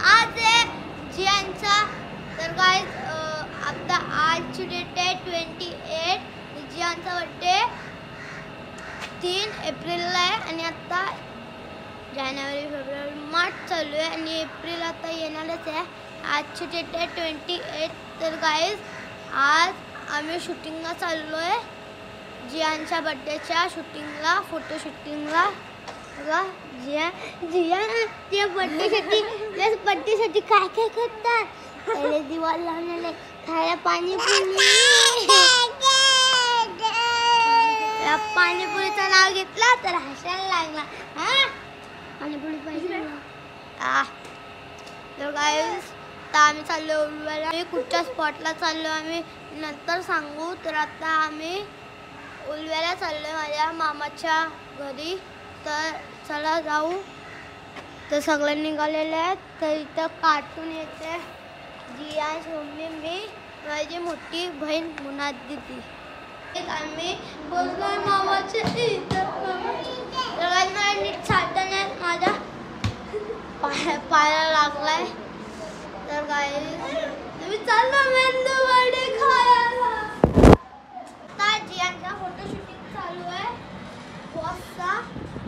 आज आहे जियांचा. तर गाइस आता आज डेट आहे 28. जियांचा बर्थडे 3 एप्रिलला आहे आणि आता जानेवारी फेब्रुवारी मार्च चालू आहे आणि एप्रिल आता येणारच आहे. आजची डेट आहे 28. तर गाइस आज आम्ही शूटिंगला चाललो आहे, जियांच्या बर्थडेच्या शूटिंगला, फोटो शूटिंगला. बघा जिया बर्थडेसाठी काय काय करतात. पहिले दिवाळी लावलेले, खायला पाणीपुरी. पाणीपुरीचं नाव घेतलं तर हसायला लागला. पाणीपुरी पाहिजे. तर गाइस आता आम्ही चाललो उलव्याला. कुठच्या स्पॉटला चाललो आम्ही नंतर सांगू. तर आता आम्ही उलव्याला चाललोय माझ्या मामाच्या घरी. तर चला जाऊ. तर सगळे निघालेले आहेत. तर इथं कार्टून येते. जिया, मम्मी, मी, माझी मोठी बहीण मुनात दीदी. आम्ही पोचलोय मामाच्या इथं. नीट साधन आहे, माझ्या पायाला लागलाय. तर काय तुम्ही चाललो मेंदू वडे खायला. आता जियांचा फोटो शूटिंग चालू आहे बॉसचा.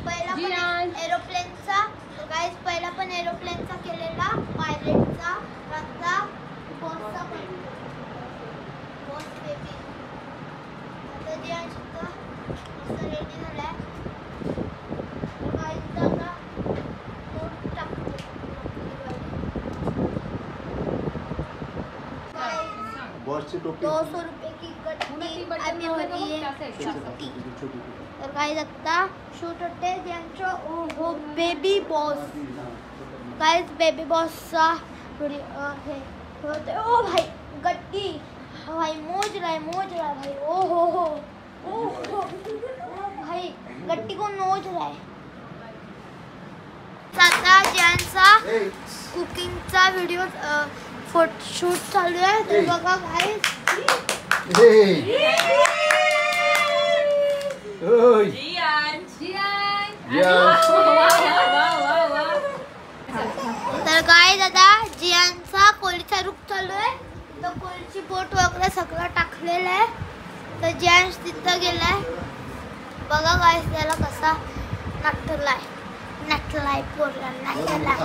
पहिला पण एरोप्लेनचा. तर गाइस पहिला पण एरोप्लेनचा केलेला, पायलटचा. आता बॉसचा पण, बॉस बेबी. आता जियान सुद्धा मस्त रेडी झालाय. गाइस आता फोटो टाकतो. 200 रुपये की गट्टी आम्ही भरली आहे छोटी. तर गाइस आता शूट होते ज्यांचं ओहो बेबी बॉस. गाइस बेबी बॉसचा हे होते. ओ भाई गट्टी, भाई मोज रहा है भाई. ओ हो भाई गट्टी को नोच रहा है. आता ज्यांचा कुकिंगचा व्हिडिओ फोटो शूट चालू आहे. तर बघा गाइस. तर गाइस आता जियांचा कोळीचा रूप चालू आहे. तर कोळीची बोट वगैरे सगळं टाकलेलं आहे. तर जियान तिथं गेलाय. बघा गाइस त्याला कसा नटलाय पोरला नटलाय.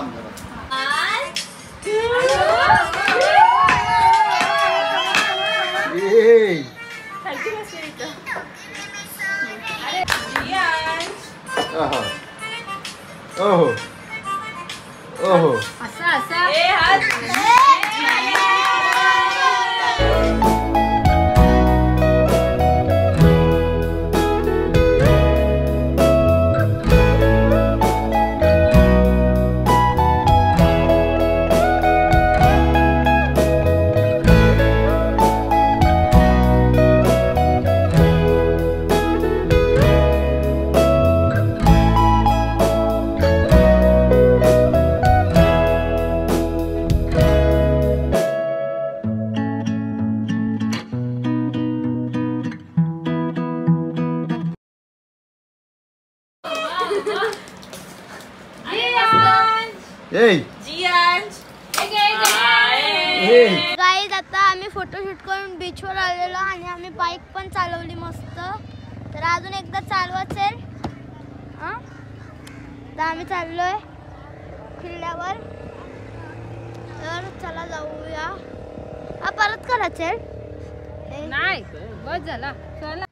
ओहो गाइस आता आम्ही फोटोशूट करून बीचवर आलेलो आणि आम्ही बाईक पण चालवली मस्त. तर अजून एकदा चालवायचं. तर आम्ही चाललोय किल्ल्यावर. तर चला जाऊया. परत करायचं नाही, बस झाला. चला